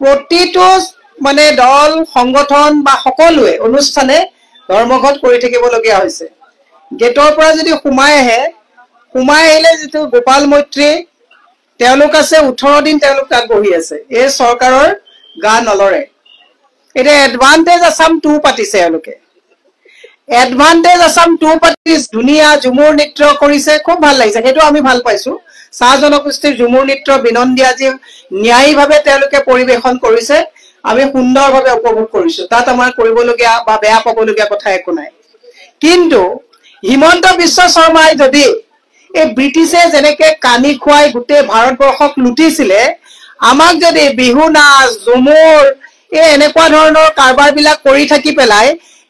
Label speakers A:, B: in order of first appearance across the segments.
A: প্ৰতিটো মানে দল সংগঠন বা সকলোৱে অনুষ্ঠানে ধৰ্মঘট কৰি থাকিবলগীয়া হৈছে। গেটৰ পৰা যদি সোমাই আহিলে যিটো গোপাল মৈত্ৰী তেওঁলোক আছে 18 দিন তেওঁলোক তাত বহি আছে। এই চৰকাৰৰ গা নলৰে। এটা এডভান্টেজ আসাম 2 পাতিছে এওঁলোকে। এডভান্টেজ আসাম 2 পাতি ধুনীয়া ঝুমুৰ নৃত্য কৰিছে, খুব ভাল লাগিছে, সেইটো আমি ভাল পাইছো। চাহ জনগোষ্ঠীৰ ঝুমুৰ নৃত্য বিনন্দী আজি ন্যায়ীভাৱে তেওঁলোকে পৰিৱেশন কৰিছে, আমি সুন্দৰভাৱে উপভোগ কৰিছো। তাত আমাৰ কৰিবলগীয়া বা বেয়া পাবলগীয়া কথা একো নাই। কিন্তু হিমন্ত বিশ্ব শৰ্মাই যদি এই ব্ৰিটিছে যেনেকে কানি খুৱাই গোটেই ভাৰতবৰ্ষক লুটিছিলে, আমাক যদি বিহু নাচ ঝুমুৰ এই এনেকুৱা ধৰণৰ কাৰবাৰবিলাক কৰি থাকি পেলাই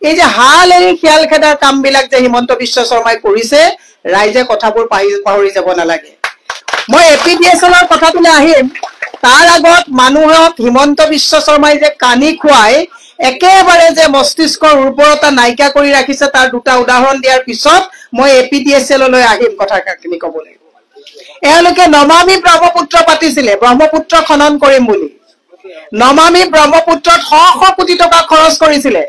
A: এই যে হাল এৰি খিয়াল খেদাৰ কামবিলাক যে হিমন্ত বিশ্ব শৰ্মাই কৰিছে, ৰাইজে কথাবোৰ পাহৰি যাব নালাগে। মই APDSLৰ কথাটোলৈ আহিম। তাৰ আগত মানুহক হিমন্ত বিশ্ব শৰ্মাই যে কানি খুৱাই একেবাৰে যে মস্তিষ্কৰ উৰ্বৰতা নাইকিয়া কৰি ৰাখিছে, তাৰ দুটা উদাহৰণ দিয়াৰ পিছত মই APDSLলৈ আহিম কথাখিনি ক'বলৈ। এওঁলোকে নমামি ব্ৰহ্মপুত্ৰ পাতিছিলে, ব্ৰহ্মপুত্ৰ খনন কৰিম বুলি। নমামি ব্ৰহ্মপুত্ৰত শ কোটি টকা খৰচ কৰিছিলে।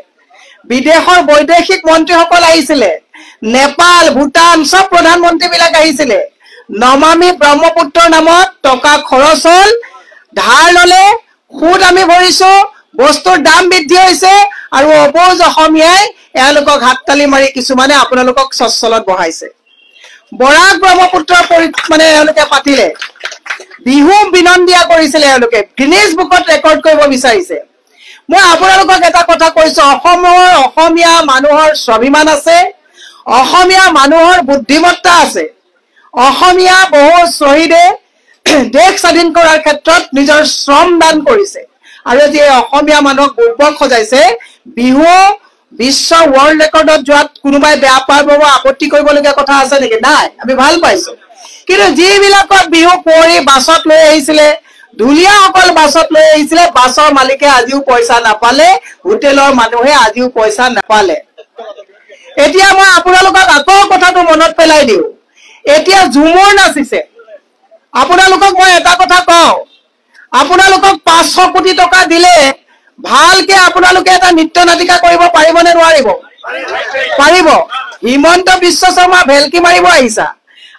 A: বিদেশৰ বৈদেশিক মন্ত্ৰীসকল আহিছিলে, নেপাল ভূটান সব প্ৰধানমন্ত্ৰীবিলাক আহিছিলে। নমামি ব্ৰহ্মপুত্ৰৰ নামত টকা খৰচ হ'ল, ধাৰ ললে, সুদ আমি ভৰিছো, বস্তুৰ দাম বৃদ্ধি হৈছে, আৰু অবুজ অসমীয়াই এওঁলোকক হাততালি মাৰি কিছুমানে আপোনালোকক স্বচ্ছলত বহাইছে। বৰাক ব্ৰহ্মপুত্ৰ মানে এওঁলোকে পাতিলে, বিহু বিনন্দীয়া কৰিছিলে, এওঁলোকে গিনিজ বুকত ৰেকৰ্ড কৰিব বিচাৰিছে। মই আপোনালোকক এটা কথা কৈছো, অসমীয়া মানুহৰ স্বাভিমান আছে, অসমীয়া মানুহৰ বুদ্ধিমত্তা আছে। অসমীয়া বহু শ্বহীদে দেশ স্বাধীন কৰাৰ ক্ষেত্ৰত নিজৰ শ্ৰম দান কৰিছে, আৰু আজি অসমীয়া মানুহক বুৰ্বক সজাইছে। বিহু বিশ্ব ৱৰ্ল্ড ৰেকৰ্ডত যোৱাত কোনোবাই বেয়া পাব বা আপত্তি কৰিবলগীয়া কথা আছে নেকি? নাই, আমি ভাল পাইছো। কিন্তু যিবিলাকক বিহু কুঁৱৰী বাছত লৈ আহিছিলে, ঢুলীয়াসকল বাছত লৈ আহিছিলে, বাছৰ মালিকে আজিও পইচা নাপালে, হোটেলৰ মানুহে আজিও পইচা নাপালে। এতিয়া মই আপোনালোকক আকৌ কথাটো মনত পেলাই দিওঁ। এতিয়া ঝুমুৰ নাচিছে। আপোনালোকক মই এটা কথা কওঁ, আপোনালোকক 500 কোটি টকা দিলে ভালকে আপোনালোকে এটা নৃত্য নাটিকা কৰিব পাৰিবনে নোৱাৰিব? পাৰিব। হিমন্ত বিশ্ব শৰ্মা ভেলকি মাৰিব আহিছা।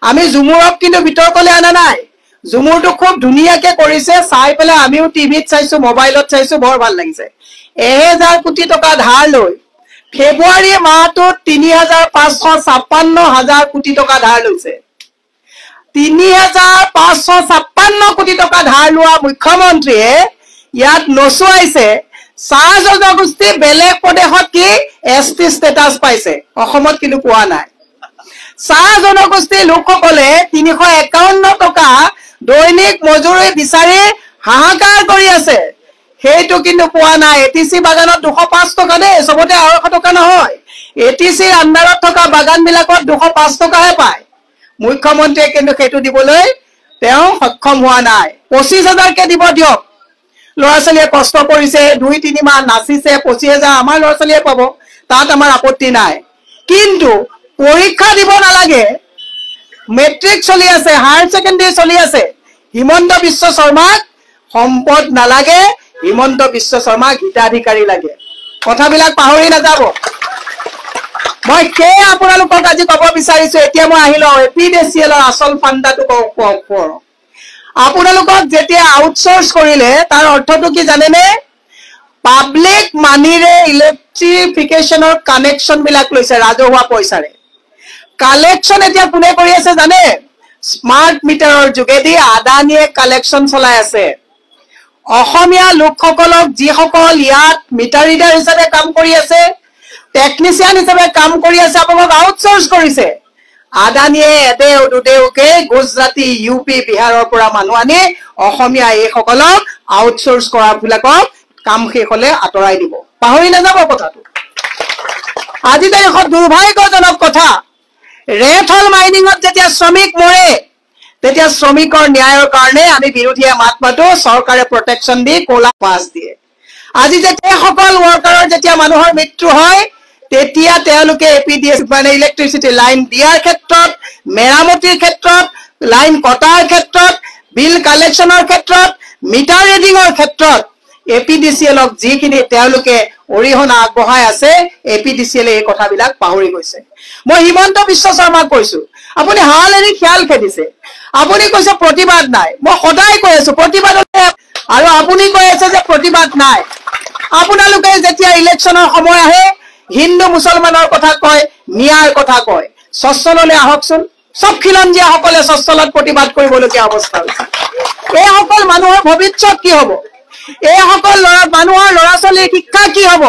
A: আমি ঝুমুৰক কিন্তু বিতৰ্কলৈ অনা নাই। ঝুমুৰটো খুব ধুনীয়াকে কৰিছে, চাই পেলাই আমিও টিভিত চাইছো, মোবাইলত চাইছো, বৰ ভাল লাগিছে। 1000 কোটি টকা ধাৰ লৈ ফেব্ৰুৱাৰী মাহটোত 3,556,000 কোটি টকা ধাৰ লৈছে। 3,556 কোটি টকা ধাৰ লোৱা মুখ্যমন্ত্ৰীয়ে ইয়াত নচুৱাইছে চাহ জনগোষ্ঠী বেলেগ প্ৰদেশত কি ST ষ্টেটাছ পাইছে, অসমত কিন্তু পোৱা নাই। চাহ জনগোষ্ঠীৰ লোকসকলে 351 টকা দৈনিক মজুৰি বিচাৰি হাহাকাৰ কৰি আছে, সেইটো কিন্তু পোৱা নাই। ATC বাগানত 205 টকা দেই, চবতে 200 টকা নহয়। ATCৰ আণ্ডাৰত থকা বাগানবিলাকত 205 টকাহে পায়। মুখ্যমন্ত্ৰীয়ে কিন্তু সেইটো দিবলৈ তেওঁ সক্ষম হোৱা নাই। 25,000কে দিব দিয়ক। ল'ৰা ছোৱালীয়ে কষ্ট কৰিছে, 2-3 মাহ নাচিছে, 25,000 আমাৰ ল'ৰা ছোৱালীয়ে পাব, তাত আমাৰ আপত্তি নাই। কিন্তু পৰীক্ষা দিব নালাগে, মেট্ৰিক চলি আছে, হায়াৰ ছেকেণ্ডেৰী চলি আছে, হিমন্ত বিশ্ব শৰ্মাক সম্পদ নালাগে, হিমন্ত বিশ্ব শৰ্মাক হিতাধিকাৰী লাগে। কথাবিলাক পাহৰি নাযাব। মই সেই আপোনালোকক আজি ক'ব বিচাৰিছো। এতিয়া মই আহিলো APDSLৰ আচল ফান্দাটো কওঁ। আপোনালোকক যেতিয়া আউটসোৰ্স কৰিলে তাৰ অৰ্থটো কি জানেনে? পাব্লিক মানিৰে ইলেক্ট্ৰিফিকেশনৰ কানেকশ্যন বিলাক লৈছে ৰাজহুৱা পইচাৰে। কালেকশ্যন এতিয়া কোনে কৰি আছে জানে? স্মাৰ্ট মিটাৰৰ যোগেদি আদানীয়ে কালেকশ্যন চলাই আছে। অসমীয়া লোকসকলক যিসকল ইয়াত মিটাৰ ৰিডাৰ হিচাপে কাম কৰি আছে, টেকনিচিয়ান হিচাপে কাম কৰি আছে, আপোনালোক আউটসোৰ্স কৰিছে। আদানীয়ে এদেও দুদেওকে গুজৰাটী UP বিহাৰৰ পৰা মানুহ আনি অসমীয়া এইসকলক আউটসোৰ্স কৰাবিলাকক কাম শেষ হলে আঁতৰাই দিব। পাহৰি নাযাব কথাটো। আজি তাৰিখত দুৰ্ভাগ্যজনক কথা, ৰেথল মাইনিঙত যেতিয়া শ্ৰমিক মৰে তেতিয়া শ্ৰমিকৰ ন্যায়ৰ কাৰণে আমি বিৰোধীয়ে মাত মাতো, চৰকাৰে প্ৰটেকশ্যন দি ক'লা পাছ দিয়ে। আজি যেতিয়া সকল ৱৰ্কাৰৰ যেতিয়া মানুহৰ মৃত্যু হয় তেতিয়া তেওঁলোকে APDS মানে ইলেক্ট্ৰিচিটি লাইন দিয়াৰ ক্ষেত্ৰত, মেৰামতিৰ ক্ষেত্ৰত, লাইন কটাৰ ক্ষেত্ৰত, বিল কালেকশ্যনৰ ক্ষেত্ৰত, মিটাৰ ৰিডিঙৰ ক্ষেত্ৰত APDCLক যিখিনি তেওঁলোকে অৰিহণা আগবঢ়াই আছে APDCL এই কথাবিলাক পাহৰি গৈছে মই হিমন্ত বিশ্ব শৰ্মাক কৈছো আপুনি হাল এৰি খিয়াল খেদিছে আপুনি কৈছে প্ৰতিবাদ নাই মই সদায় কৈ আছো প্ৰতিবাদ আৰু আপুনি কৈ আছে যে প্ৰতিবাদ নাই আপোনালোকে যেতিয়া ইলেকশ্যনৰ সময় আহে হিন্দু মুছলমানৰ কথা কয় ন্যায়ৰ কথা কয় সচ্ছললৈ আহকচোন সব খিলঞ্জীয়াসকলে সচ্ছলত প্ৰতিবাদ কৰিবলগীয়া অৱস্থা হৈছে এই সকল মানুহৰ ভৱিষ্যত কি হ'ব এই সকল মানুহৰ ল'ৰা ছোৱালীৰ শিক্ষা কি হ'ব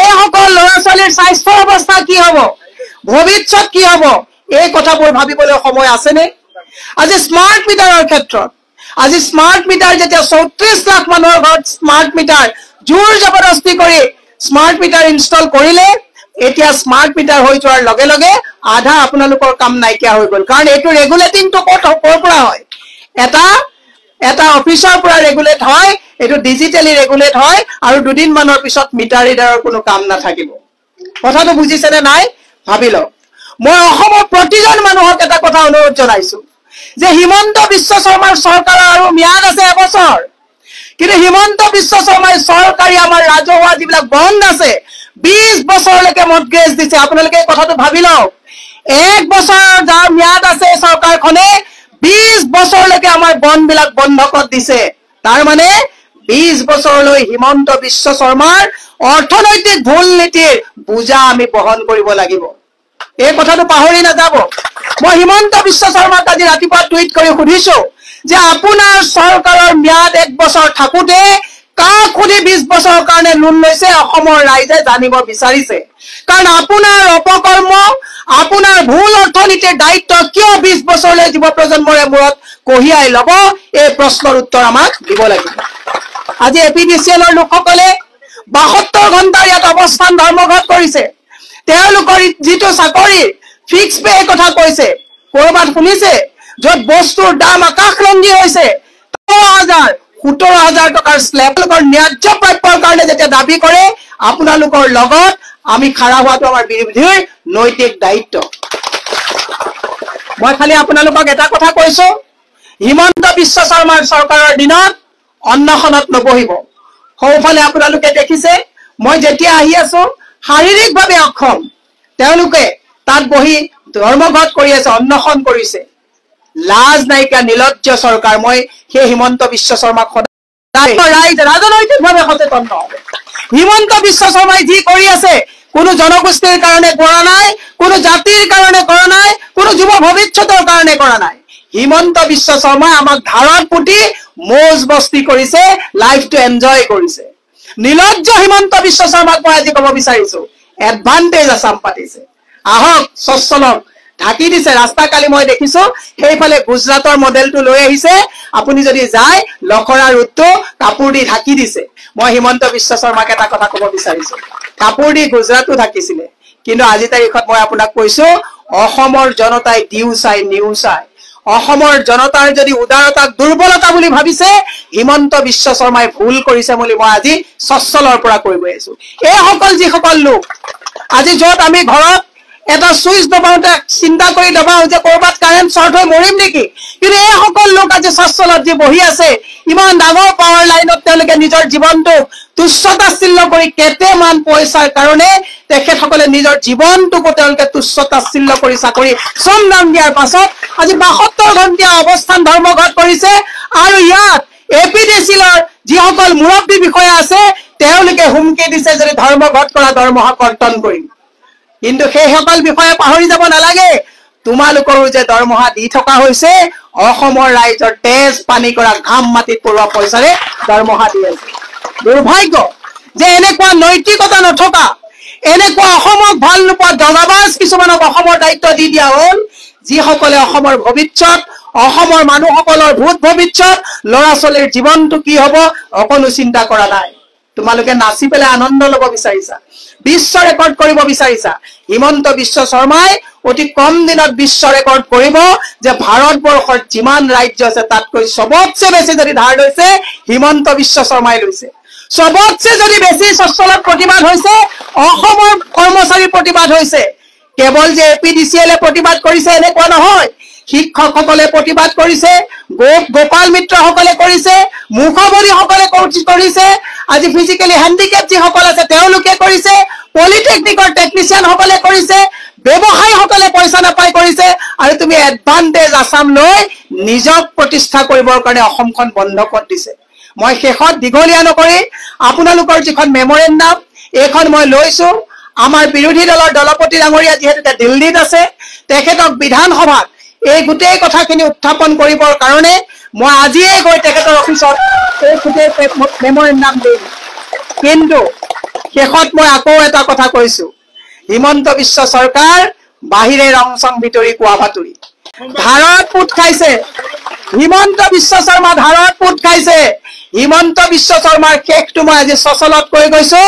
A: এই সকল ল'ৰা ছোৱালীৰ স্বাস্থ্য অৱস্থা কি হ'ব ভৱিষ্যত কি হ'ব এই কথাবোৰ ভাবিবলৈ সময় আছেনে আজি স্মাৰ্ট মিটাৰৰ ক্ষেত্ৰত আজি স্মাৰ্ট মিটাৰ যেতিয়া 34 লাখ মানুহৰ ঘৰত স্মাৰ্ট মিটাৰ জোৰ জবৰদস্তি কৰি স্মাৰ্ট মিটাৰ ইনষ্টল কৰিলে এতিয়া স্মাৰ্ট মিটাৰ হৈ যোৱাৰ লগে লগে আধা আপোনালোকৰ কাম নাইকিয়া হৈ গ'ল কাৰণ এইটো ৰেগুলেটিংটো ক'ৰ পৰা হয় এটা অফিচৰ পৰা ৰেগুলেট হয় এইটো ডিজিটেলি ৰেগুলেট হয় আৰু দুদিন মানৰ পিছত মিটাৰ ৰিডাৰৰ কোনো কাম নাথাকিব কথাটো বুজিছেনে নাই ভাবি লওক মই অসমৰ প্ৰতিজন মানুহক এটা কথা অনুৰোধ জনাইছো যে হিমন্ত বিশ্ব শৰ্মাৰ চৰকাৰৰ আৰু ম্যাদ আছে এবছৰ কিন্তু হিমন্ত বিশ্ব শৰ্মাৰ চৰকাৰী আমাৰ ৰাজহুৱা যিবিলাক বন্ধ আছে 20 বছৰলৈকে মৰ্টগেজ দিছে আপোনালোকে কথাটো ভাবি লওক এক বছৰৰ যাৰ ম্যাদ আছে চৰকাৰখনে 20 বছৰলৈকে আমাৰ বন্ধবিলাক বন্ধকত দিছে তাৰ মানে 20 বছৰলৈ হিমন্ত বিশ্ব শৰ্মাৰ অৰ্থনৈতিক ভুল নীতিৰ বুজা আমি বহন কৰিব লাগিব এই কথাটো পাহৰি নাযাব মই হিমন্ত বিশ্ব শৰ্মাক আজি ৰাতিপুৱা টুইট কৰি সুধিছো যে আপোনাৰ চৰকাৰৰ ম্যাদ এক বছৰ থাকোতে কাক খুদি 20 বছৰৰ কাৰণে লোন লৈছে অসমৰ ৰাইজে জানিব বিচাৰিছে কাৰণ আপোনাৰ অপকৰ্ম আপোনাৰ ভুল অৰ্থনীতিৰ দায়িত্ব কিয় 20 বছৰলৈ যুৱ প্ৰজন্মৰ মূৰত কঢ়িয়াই ল'ব এই প্ৰশ্নৰ উত্তৰ আমাক দিব লাগিব আজি APDCLৰ লোকসকলে 72 ঘণ্টাৰ ইয়াত অৱস্থান ধৰ্মঘট কৰিছে তেওঁলোকৰ যিটো চাকৰি ফিক্স পে কথা কৈছে কৰবাত শুনিছে য'ত বস্তুৰ দাম আকাশলংঘী হৈছে 17,000 টকাৰ স্লেবৰ ন্যায্য প্ৰাপ্যৰ কাৰণে যেতিয়া দাবী কৰে আপোনালোকৰ লগত আমি খাৰা হোৱাটো আমাৰ বিৰোধীৰ নৈতিক দায়িত্ব মই খালি আপোনালোকক এটা কথা কৈছো হিমন্ত বিশ্ব শৰ্মাৰ চৰকাৰৰ দিনত অন্নখনত নবহিব সৌফালে আপোনালোকে দেখিছে মই যেতিয়া আহি আছো শাৰীৰিকভাৱে অক্ষম তেওঁলোকে তাত বহি ধৰ্মঘট কৰি আছে অন্নখন কৰিছে লাজ নাইকা নিলজ্জ চৰকাৰ মই সেই হিমন্ত বিশ্ব শৰ্মাক ৰাইজ ৰাজনৈতিকভাৱে সচেতন নহ'ব হিমন্ত বিশ্ব শৰ্মাই যি কৰি আছে কোনো জনগোষ্ঠীৰ কাৰণে কৰা নাই কোনো জাতিৰ কাৰণে কৰা নাই কোনো যুৱ ভৱিষ্যতৰ কাৰণে কৰা নাই হিমন্ত বিশ্ব শৰ্মাই আমাক ধাৰত পুতি মৌজ বস্তি কৰিছে লাইফটো এনজয় কৰিছে নিলজ্জ হিমন্ত বিশ্ব শৰ্মাক মই আজি ক'ব বিচাৰিছো এডভান্টেজ আছাম পাতিছে আহক সচ্ছলক ঢাকি দিছে ৰাস্তা কালি মই দেখিছো সেইফালে গুজৰাটৰ মডেলটো লৈ আহিছে আপুনি যদি যায় লখৰা ৰুটটো কাপোৰ দি ঢাকি দিছে মই হিমন্ত বিশ্ব শৰ্মাক এটা কথা ক'ব বিচাৰিছো কাপোৰ দি গুজৰাটটো ঢাকিছিলে কিন্তু আজি তাৰিখত মই আপোনাক কৈছো অসমৰ জনতাই দিউ চাই নিউ চাই অসমৰ জনতাৰ যদি উদাৰতাক দুৰ্বলতা বুলি ভাবিছে হিমন্ত বিশ্ব শৰ্মাই ভুল কৰিছে বুলি মই আজি সচ্ছলৰ পৰা কৈ গৈ আছো এই সকল যিসকল লোক আজি য'ত আমি ঘৰত এটা সুইচ দবাওঁতে চিন্তা কৰি দবাও যে কৰবাত কাৰেণ্ট শ্বৰ্ট হৈ মৰিম নেকি কিন্তু এই সকল লোক আজি সচ্ছলত যি বহি আছে ইমান ডাঙৰ পাৱাৰ লাইনত তেওঁলোকে নিজৰ জীৱনটো তুচ্ছতাচ্ছিল্য কৰি কেটেমান পইচাৰ কাৰণে তেখেতসকলে নিজৰ জীৱনটোকো তেওঁলোকে তুচ্ছতাচ্ছিল্য কৰি চাকৰি শ্ৰম দান দিয়াৰ পাছত আজি 72 ঘণ্টীয়া অৱস্থান ধৰ্মঘট কৰিছে আৰু ইয়াত APDCLৰ যিসকল মুৰব্বী বিষয়া আছে তেওঁলোকে হুমকি দিছে যদি ধৰ্মঘট কৰা দৰমহা কৰ্তন কৰিম কিন্তু সেই সকল বিষয়ে পাহৰি যাব নালাগে তোমালোকৰো যে দৰমহা দি থকা হৈছে অসমৰ ৰাইজৰ তেজ পানী কৰা ঘাম মাটিত পৰোৱা পইচাৰে দৰমহা দি আছে দুৰ্ভাগ্য যে এনেকুৱা নৈতিকতা নথকা এনেকুৱা অসমক ভাল নোপোৱা দগাবাজ কিছুমানক অসমৰ দায়িত্ব দি দিয়া হ'ল যিসকলে অসমৰ ভৱিষ্যত অসমৰ মানুহসকলৰ ভূত ভৱিষ্যত ল'ৰা ছোৱালীৰ জীৱনটো কি হ'ব অকণো চিন্তা কৰা নাই তোমালোকে নাচি পেলাই আনন্দ ল'ব বিচাৰিছা বিশ্ব ৰেকৰ্ড কৰিব বিচাৰিছা হিমন্ত বিশ্ব শৰ্মাই অতি কম দিনত বিশ্ব ৰেকৰ্ড কৰিব যে ভাৰতবৰ্ষৰ যিমান ৰাজ্য আছে তাতকৈ সবতছে বেছি যদি ধাৰ লৈছে হিমন্ত বিশ্ব শৰ্মাই লৈছে সবতছে যদি বেছি সচ্ছলত প্ৰতিবাদ হৈছে অসমৰ কৰ্মচাৰী প্ৰতিবাদ হৈছে কেৱল যে APDCL প্ৰতিবাদ কৰিছে এনেকুৱা নহয় শিক্ষকসকলে প্ৰতিবাদ কৰিছে, গোপাল মিত্ৰসকলে কৰিছে, মুখবলীসকলে কৰিছে, আজি ফিজিকেলি হেণ্ডিকেপ যিসকল আছে তেওঁলোকে কৰিছে, পলিটেকনিকৰ টেকনিচিয়ানসকলে কৰিছে, ব্যৱসায়ীসকলে পইচা নাপাই কৰিছে, আৰু তুমি এডভান্টেজ আসাম লৈ নিজক প্ৰতিষ্ঠা কৰিবৰ কাৰণে অসমখন বন্ধ কৰি দিছে। মই শেষত দীঘলীয়া নকৰি আপোনালোকৰ যিখন মেমৰেণ্ডাম এইখন মই লৈছো, আমাৰ বিৰোধী দলৰ দলপতি ডাঙৰীয়া যিহেতু দিল্লীত আছে, তেখেতক বিধানসভাত এই গোটেই কথাখিনি উত্থাপন কৰিবৰ কাৰণে মই আজিয়ে গৈ তেখেতৰ অফিচত এই গোটেই মেমৰেণ্ডাম দিম। কিন্তু শেষত মই আকৌ এটা কথা কৈছো, হিমন্ত বিশ্ব চৰকাৰ বাহিৰে ৰং চং ভিতৰি কোৱা বাতৰি ধাৰত পুত খাইছে। হিমন্ত বিশ্ব শৰ্মা ধাৰত পুত খাইছে। হিমন্ত বিশ্ব শৰ্মাৰ শেষটো মই আজি সচলত কৈ গৈছো,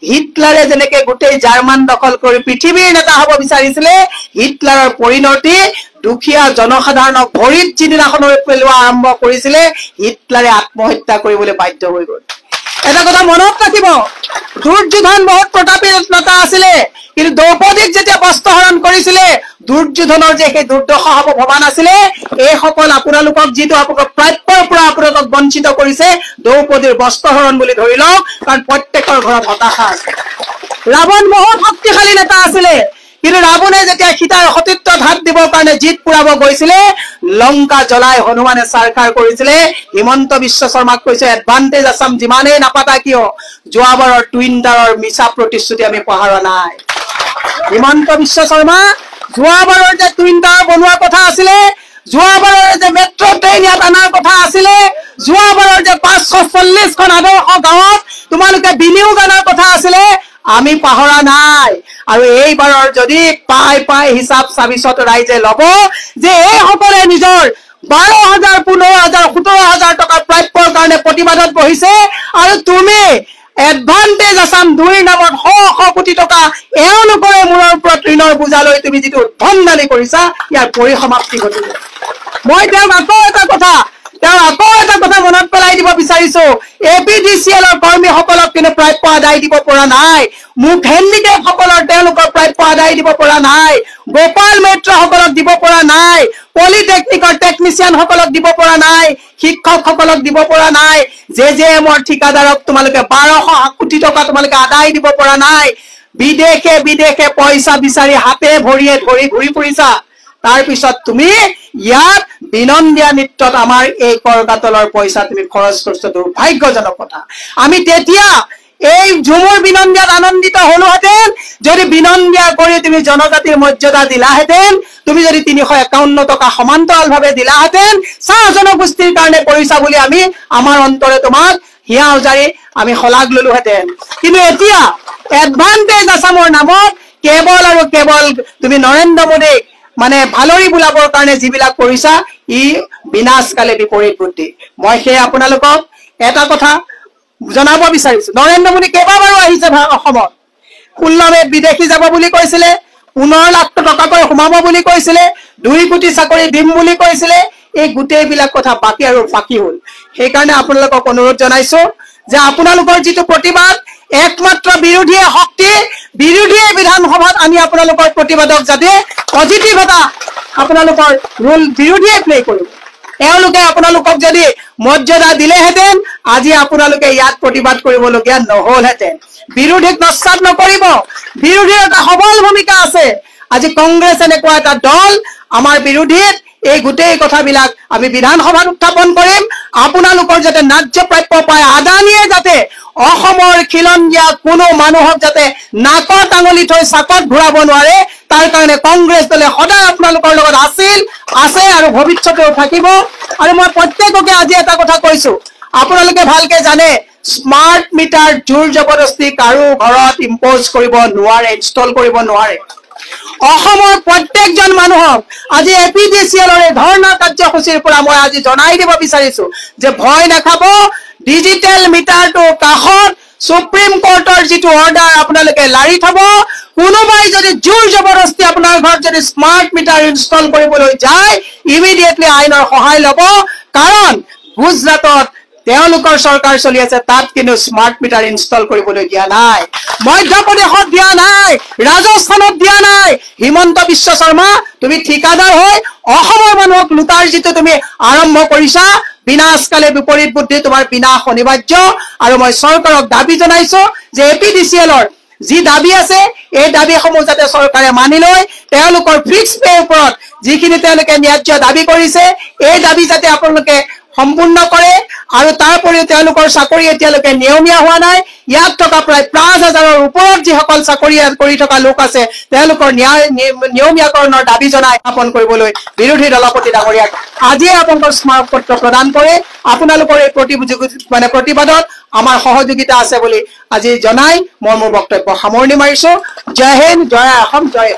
A: হিটলাৰে যেনেকে গোটেই জাৰ্মান দখল কৰি পৃথিৱীৰ নেতা হ'ব বিচাৰিছিলে, হিটলাৰৰ পৰিণতি দুখীয়া জনসাধাৰণক ভৰিত যিদিনাখনৰ পেলোৱা আৰম্ভ কৰিছিলে, হিটলাৰে আত্মহত্যা কৰিবলৈ বাধ্য হৈ গ'ল। এটা কথা মনত ৰাখিব, দুৰ্যোধন বহুত প্ৰতাপী নেতা আছিলে, কিন্তু দ্ৰৌপদীক যেতিয়া বস্ত্ৰহৰণ কৰিছিলে, দুৰ্যোধনৰ যে সেই দুৰ্দশা হ'ব ভবা নাছিলে। এইসকল আপোনালোকক যিটো আপোনালোকক প্ৰাপ্যৰ পৰা আপোনালোকক বঞ্চিত কৰিছে, দ্ৰৌপদীৰ বস্ত্ৰহৰণ বুলি ধৰি লওক, কাৰণ প্ৰত্যেকৰ ঘৰত হতাশা আছে। ৰাৱণ বহুত শক্তিশালী নেতা আছিলে, কিন্তু ৰাৱণে যেতিয়া সীতাৰ সতীত্বত হাত দিবৰ কাৰণে জিত পুৰাব গৈছিলে, লংকা জ্বলাই হনুমানে চাৰখাৰ কৰিছিলে। হিমন্ত বিশ্ব শৰ্মাক কৈছে, এডভান্টেজ আসাম যিমানেই নাপাতা কিয়, যোৱাবাৰৰ টুইণ্টাৰৰ মিছা প্ৰতিশ্ৰুতি আমি পাহৰা নাই। হিমন্ত বিশ্ব শৰ্মা যোৱাবাৰৰ যে টুইণ্টাৰ বনোৱাৰ কথা আছিলে, যোৱাবাৰৰ যে মেট্ৰ' ট্ৰেইন ইয়াত অনাৰ কথা আছিলে, যোৱাবাৰৰ যে 540খন আদৰ্শ গাঁৱত তোমালোকে বিনিয়োগ অনাৰ কথা আছিলে, আমি পাহৰা নাই। আৰু এইবাৰৰ যদি পাই হিচাপ চাবিছত ৰাইজে ল'ব যে এইসকলে নিজৰ 12,000, 15,000, 17,000 টকাৰ প্ৰাপ্যৰ কাৰণে প্ৰতিবাদত বহিছে, আৰু তুমি এডভান্টেজ আসাম 2ৰ নামত শ কোটি টকা এওঁলোকৰে মূৰৰ ওপৰত ঋণৰ বোজা লৈ তুমি যিটো উদ্ভণ্ডালি কৰিছা, ইয়াৰ পৰিসমাপ্তি ঘটিব। মই তেওঁক আকৌ এটা কথা মনত পেলাই দিব বিচাৰিছো, APDCLৰ কৰ্মীসকলক কিন্তু প্ৰাপ্য আদায় দিব পৰা নাই, মুখ হেণ্ডিকেপ সকলৰ তেওঁলোকৰ প্ৰাপ্য আদায় দিব পৰা নাই, গোপাল মিত্ৰসকলক দিব পৰা নাই, পলিটেকনিকৰ টেকনিচিয়ানসকলক দিব পৰা নাই, শিক্ষকসকলক দিব পৰা নাই, JJMৰ ঠিকাদাৰক তোমালোকে 1200 কোটি টকা তোমালোকে আদায় দিব পৰা নাই, বিদেশে পইচা বিচাৰি হাতে ভৰিয়ে ধৰি ঘূৰি ফুৰিছা। তাৰ পিছত তুমি ইয়াত বিনন্দিয়া নৃত্যত আমাৰ এই কৰকাতলৰ পইচা তুমি খৰচ কৰিছা, দুৰ্ভাগ্যজনক কথা। আমি তেতিয়া এই ঝুমুৰ বিনন্দিয়াত আনন্দিত হলোহেঁতেন যদি বিনন্দিয়া কৰি তুমি জনজাতিৰ মৰ্যাদা দিলাহেঁতেন, তুমি যদি 351 টকা সমান্তৰালভাৱে দিলাহেঁতেন, চাহ জনগোষ্ঠীৰ কাৰণে কৰিছা বুলি আমি আমাৰ অন্তৰে তোমাক হিয়া উজাৰি আমি শলাগ ললোহেঁতেন। কিন্তু এতিয়া এডভান্টেজ আসামৰ নামত কেৱল আৰু কেৱল তুমি নৰেন্দ্ৰ মোদীক মানে ভালৰি বোলাবৰ কাৰণে যিবিলাক কৰিছা, ই বিনাশকালে বিপৰীত বুদ্ধি। মই সেই আপোনালোকক এটা কথা জনাব বিচাৰিছো, নৰেন্দ্ৰ মোদী কেইবাবাৰো আহিছে অসমত, 16 মে'ত বিদেশী যাব বুলি কৈছিলে, 15 লাখ টকাকৈ সোমাব বুলি কৈছিলে, 2 কোটি চাকৰি দিম বুলি কৈছিলে। এই গোটেইবিলাক কথা বাকী আৰু বাকী হ'ল। সেইকাৰণে আপোনালোকক অনুৰোধ জনাইছো যে আপোনালোকৰ যিটো প্ৰতিবাদ, একমাত্ৰ বিৰোধীয়ে শক্তি, বিৰোধীয়ে বিধানসভাত আমি আপোনালোকৰ প্ৰতিবাদক যাতে পজিটিভ এটা আপোনালোকৰ ৰোল বিৰোধীয়ে প্লে কৰিব। এওঁলোকে আপোনালোকক যদি মৰ্যাদা দিলেহেঁতেন, আজি আপোনালোকে ইয়াত প্ৰতিবাদ কৰিবলগীয়া নহলহেঁতেন। বিৰোধীক নস্বাত নকৰিব, বিৰোধীৰ এটা সবল ভূমিকা আছে। আজি কংগ্ৰেছ এনেকুৱা এটা দল আমাৰ বিৰোধীত এই গোটেই কথাবিলাক আমি বিধানসভাত উত্থাপন কৰিম। আপোনালোকৰ যাতে ন্যায্য প্ৰাপ্য পায়, আদানীয়ে যাতে অসমৰ খিলঞ্জীয়া কোনো মানুহক যাতে নাকত আঙুলি থৈ চাকত ঘূৰাব নোৱাৰে, তাৰ কাৰণে কংগ্ৰেছ দলে সদায় আপোনালোকৰ লগত আছে আৰু ভৱিষ্যতেও থাকিব। আৰু মই প্ৰত্যেককে আজি এটা কথা কৈছো, আপোনালোকে ভালকে জানে, স্মাৰ্ট মিটাৰ জোৰ জবৰদস্তি কাৰো ঘৰত ইম্প'জ কৰিব নোৱাৰে, ইনষ্টল কৰিব নোৱাৰে। অসমৰ প্ৰত্যেকজন মানুহক আজি APDCLৰ এই ধৰ্ণা কাৰ্যসূচীৰ পৰা মই আজি জনাই দিব বিচাৰিছো যে ভয় নাখাব, ডিজিটেল মিটাৰটো কাষত সুপ্ৰিম কোৰ্টৰ যিটো অৰ্ডাৰ আপোনালোকে লাৰি থব। কোনোবাই যদি জোৰ জবৰদস্তি আপোনাৰ ঘৰত যদি স্মাৰ্ট মিটাৰ ইনষ্টল কৰিবলৈ যায়, ইমিডিয়েটলি আইনৰ সহায় ল'ব। কাৰণ গুজৰাটত তেওঁলোকৰ চৰকাৰ চলি আছে, তাত কিন্তু স্মাৰ্ট মিটাৰ ইনষ্টল কৰিবলৈ দিয়া নাই। মধ্যপ্ৰদেশত দিয়া নাই, ৰাজস্থানত দিয়া নাই। হিমন্ত বিশ্ব শৰ্মা, তুমি ঠিকাদাৰ হৈ অসমৰ মানুহক লুটাৰ যিটো তুমি আৰম্ভ কৰিছা, বিনাশকালে বিপৰীত বুদ্ধি, তোমাৰ বিনাশ অনিবাৰ্য। আৰু মই চৰকাৰক দাবী জনাইছো যে APDCL-ৰ যি দাবী আছে, এই দাবীসমূহ যাতে চৰকাৰে মানি লয়। তেওঁলোকৰ ফিক্স পে ওপৰত যিখিনি তেওঁলোকে ন্যায্য দাবী কৰিছে, এই দাবী যাতে আপোনালোকে সম্পূৰ্ণ কৰে। আৰু তাৰ উপৰিও তেওঁলোকৰ চাকৰি এতিয়ালৈকে নিয়মীয়া হোৱা নাই। ইয়াত থকা প্ৰায় 5,000-ৰ ওপৰত যিসকল চাকৰি কৰি থকা লোক আছে, তেওঁলোকৰ নিয়মীয়াকৰণৰ দাবী জনাই স্থাপন কৰিবলৈ বিৰোধী দলপতি ডাঙৰীয়াক আজিয়ে আপোনালোকৰ স্মাৰক পত্ৰ প্ৰদান কৰে। আপোনালোকৰ এই প্ৰতিবাদত আমাৰ সহযোগিতা আছে বুলি আজি জনাই মই মোৰ বক্তব্য সামৰণি মাৰিছো। জয় হিন্দ, জয় অসম, জয়।